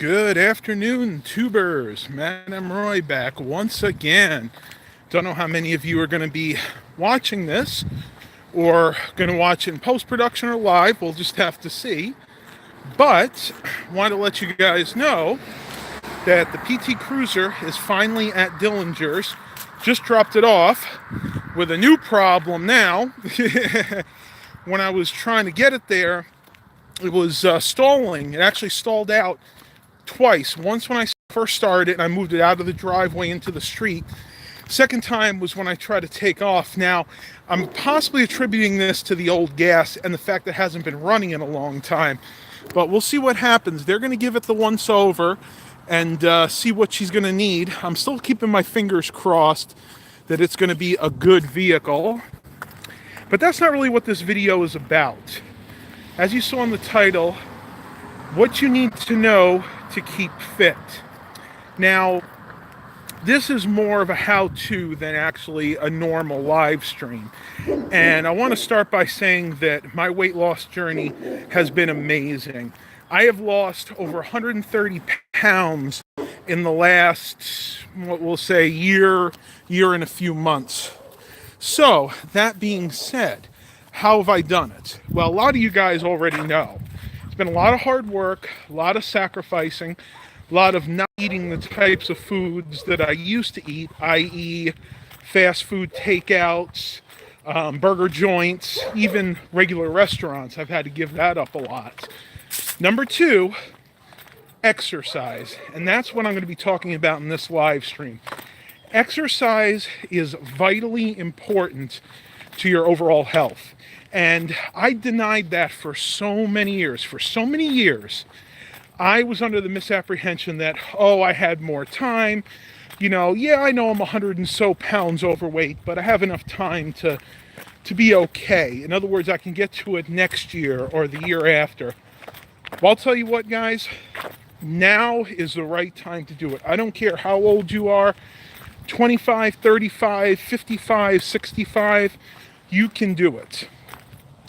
Good afternoon, tubers. Madam Roy back once again. Don't know how many of you are going to be watching this or going to watch it in post-production or live. We'll just have to see. But want to let you guys know that the PT Cruiser is finally at Dillinger's. Just dropped it off with a new problem now. When I was trying to get it there, it was stalling. It actually stalled out twice. Once when I first started and I moved it out of the driveway into the street. Second time was when I tried to take off. Now, I'm possibly attributing this to the old gas and the fact that it hasn't been running in a long time. But we'll see what happens. They're going to give it the once over and see what she's going to need. I'm still keeping my fingers crossed that it's going to be a good vehicle. But that's not really what this video is about. As you saw in the title, what you need to know to keep fit. Now, this is more of a how-to than actually a normal live stream. And I want to start by saying that my weight loss journey has been amazing. I have lost over 130 pounds in the last, what we'll say, year and a few months. So, that being said, how have I done it? Well, a lot of you guys already know. It's been a lot of hard work, a lot of sacrificing, a lot of not eating the types of foods that I used to eat, i.e. fast food takeouts, burger joints, even regular restaurants. I've had to give that up a lot. Number two, exercise. And that's what I'm going to be talking about in this live stream. Exercise is vitally important to your overall health. And I denied that for so many years. For so many years, I was under the misapprehension that, I had more time. I know I'm 100 and so pounds overweight, but I have enough time to be okay. In other words, I can get to it next year or the year after. Well, I'll tell you what, guys, now is the right time to do it. I don't care how old you are, 25, 35, 55, 65, you can do it.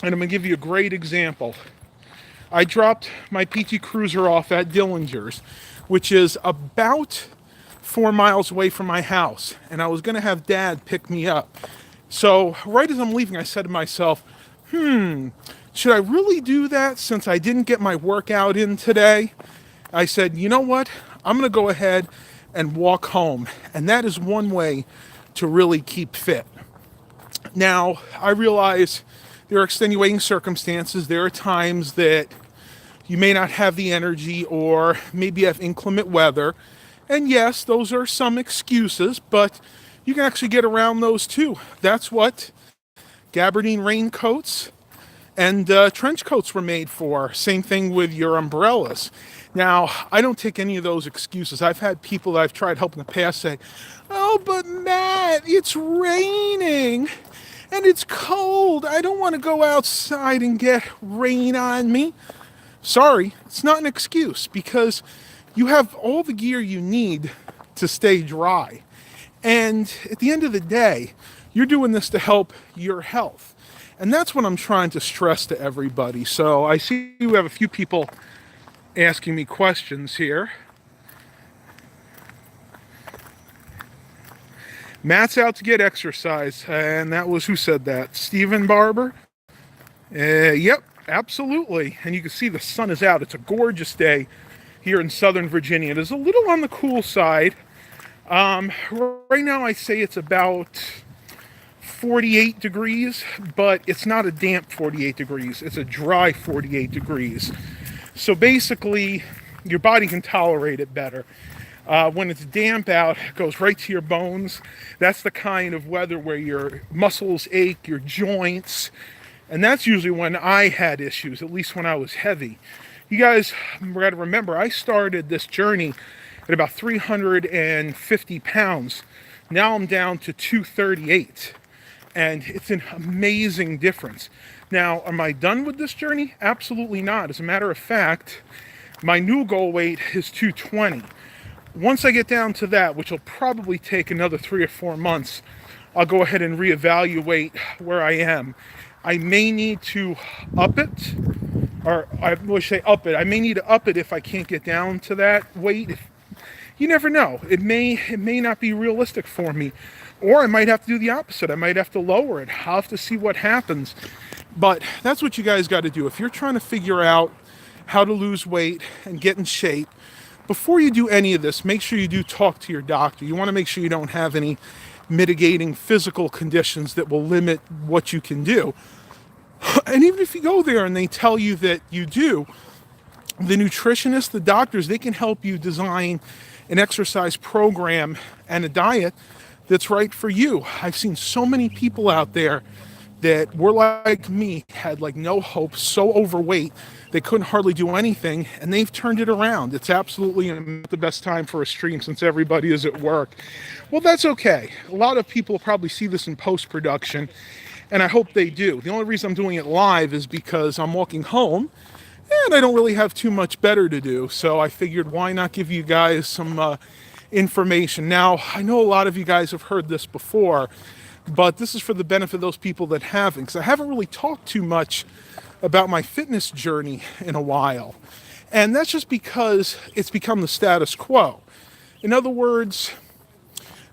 And I'm going to give you a great example. I dropped my PT Cruiser off at Dillinger's, which is about 4 miles away from my house. And I was going to have Dad pick me up. So right as I'm leaving, I said to myself, should I really do that since I didn't get my workout in today? I said, you know what? I'm going to go ahead and walk home. And that is one way to really keep fit. Now, I realize there are extenuating circumstances. There are times that you may not have the energy or maybe have inclement weather. And yes, those are some excuses, but you can actually get around those too. That's what gabardine raincoats and trench coats were made for. Same thing with your umbrellas. Now, I don't take any of those excuses. I've had people that I've tried helping in the past say, "Oh, but Matt, it's raining. And it's cold. I don't want to go outside and get rain on me." Sorry, it's not an excuse because you have all the gear you need to stay dry. And at the end of the day, you're doing this to help your health. And that's what I'm trying to stress to everybody. So I see you have a few people asking me questions here. Matt's out to get exercise, and that was who said that? Stephen Barber? Yep, absolutely. And you can see the sun is out. It's a gorgeous day here in Southern Virginia. It is a little on the cool side. Right now I say it's about 48 degrees, but it's not a damp 48 degrees. It's a dry 48 degrees. So basically, your body can tolerate it better. When it's damp out, it goes right to your bones. That's the kind of weather where your muscles ache, your joints. And that's usually when I had issues, at least when I was heavy. You guys got to remember, I started this journey at about 350 pounds. Now I'm down to 238. And it's an amazing difference. Now, am I done with this journey? Absolutely not. As a matter of fact, my new goal weight is 220. Once I get down to that, which will probably take another 3 or 4 months, I'll go ahead and reevaluate where I am. I may need to up it or I wish say up it. I may need to up it if I can't get down to that weight. You never know. It may not be realistic for me, or I might have to do the opposite. I might have to lower it. I'll have to see what happens. But that's what you guys got to do. If you're trying to figure out how to lose weight and get in shape, before you do any of this, make sure you do talk to your doctor. You want to make sure you don't have any mitigating physical conditions that will limit what you can do. And even if you go there and they tell you that you do, the nutritionists, the doctors, they can help you design an exercise program and a diet that's right for you. I've seen so many people out there that were like me, had like no hope, so overweight, they couldn't hardly do anything, and they've turned it around. It's absolutely the best time for a stream since everybody is at work. Well, that's okay. A lot of people probably see this in post-production, and I hope they do. The only reason I'm doing it live is because I'm walking home, and I don't really have too much better to do, so I figured why not give you guys some information. Now, I know a lot of you guys have heard this before, but this is for the benefit of those people that haven't, because I haven't really talked too much about my fitness journey in a while. And that's just because it's become the status quo. In other words,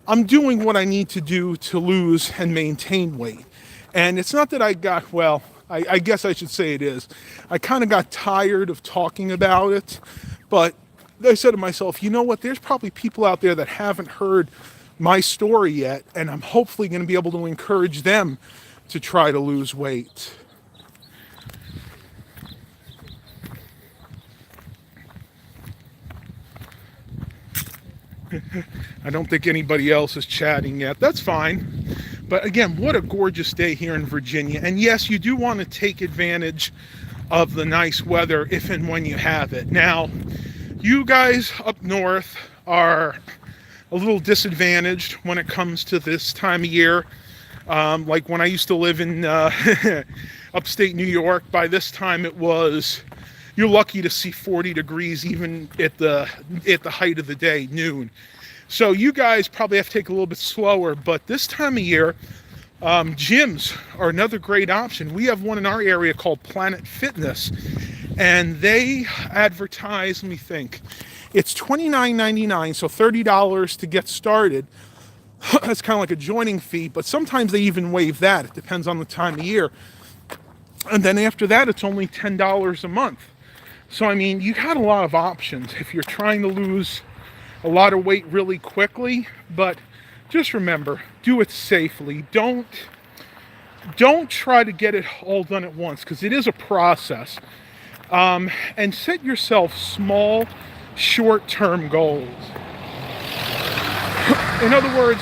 I'm doing what I need to do to lose and maintain weight. And it's not that I got, well, I guess I should say it is. I kind of got tired of talking about it, but I said to myself, you know what, there's probably people out there that haven't heard my story yet, and I'm hopefully going to be able to encourage them to try to lose weight. I don't think anybody else is chatting yet. That's fine. But again, what a gorgeous day here in Virginia. And yes, you do want to take advantage of the nice weather if and when you have it. Now, you guys up north are a little disadvantaged when it comes to this time of year. Like when I used to live in upstate New York, by this time you're lucky to see 40 degrees even at the height of the day, noon. So you guys probably have to take a little bit slower, but this time of year, gyms are another great option. We have one in our area called Planet Fitness, and they advertise, let me think, it's $29.99, so $30 to get started. That's kind of like a joining fee, but sometimes they even waive that. It depends on the time of year. And then after that, it's only $10 a month. So, I mean, you got a lot of options if you're trying to lose a lot of weight really quickly, but just remember, do it safely. Don't try to get it all done at once, because it is a process. And set yourself small, short-term goals. In other words,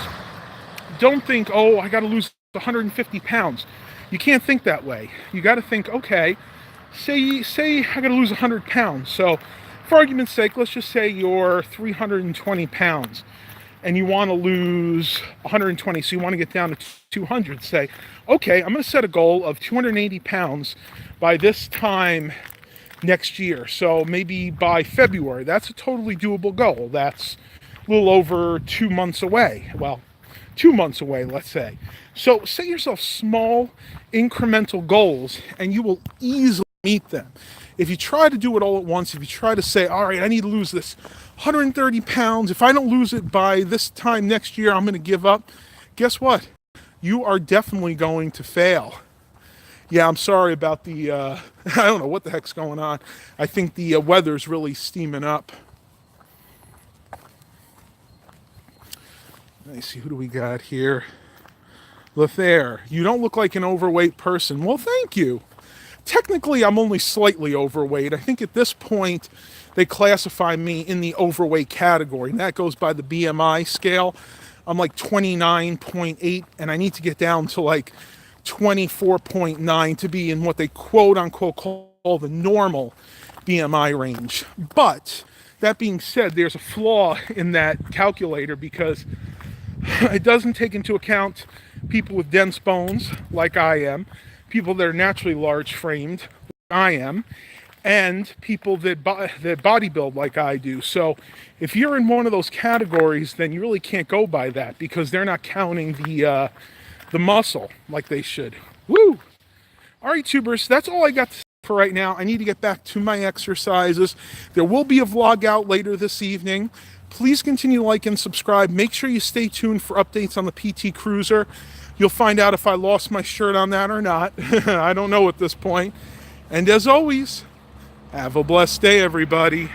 don't think, oh, I got to lose 150 pounds. You can't think that way. You got to think, okay, say I got to lose 100 pounds. So for argument's sake, let's just say you're 320 pounds and you want to lose 120. So you want to get down to 200. Say, okay, I'm going to set a goal of 280 pounds by this time next year. So maybe by February. That's a totally doable goal. That's a little over 2 months away. Well, 2 months away, let's say. So set yourself small, incremental goals, and you will easily meet them. If you try to do it all at once, if you try to say, all right, I need to lose this 130 pounds. If I don't lose it by this time next year, I'm going to give up. Guess what? You are definitely going to fail. Yeah, I'm sorry about the, I don't know what the heck's going on. I think the weather's really steaming up. Let me see, who do we got here? Lethair, you don't look like an overweight person. Well, thank you. Technically, I'm only slightly overweight. I think at this point, they classify me in the overweight category, and that goes by the BMI scale. I'm like 29.8, and I need to get down to like 24.9 to be in what they quote-unquote call the normal BMI range. But that being said, there's a flaw in that calculator because it doesn't take into account people with dense bones, like I am, people that are naturally large-framed, like I am, and people that bodybuild like I do. So if you're in one of those categories, then you really can't go by that because they're not counting the muscle like they should. Woo! All right, tubers, that's all I got to for right now. I need to get back to my exercises. There will be a vlog out later this evening. Please continue to like and subscribe. Make sure you stay tuned for updates on the PT Cruiser. You'll find out if I lost my shirt on that or not. I don't know at this point. And as always, have a blessed day, everybody.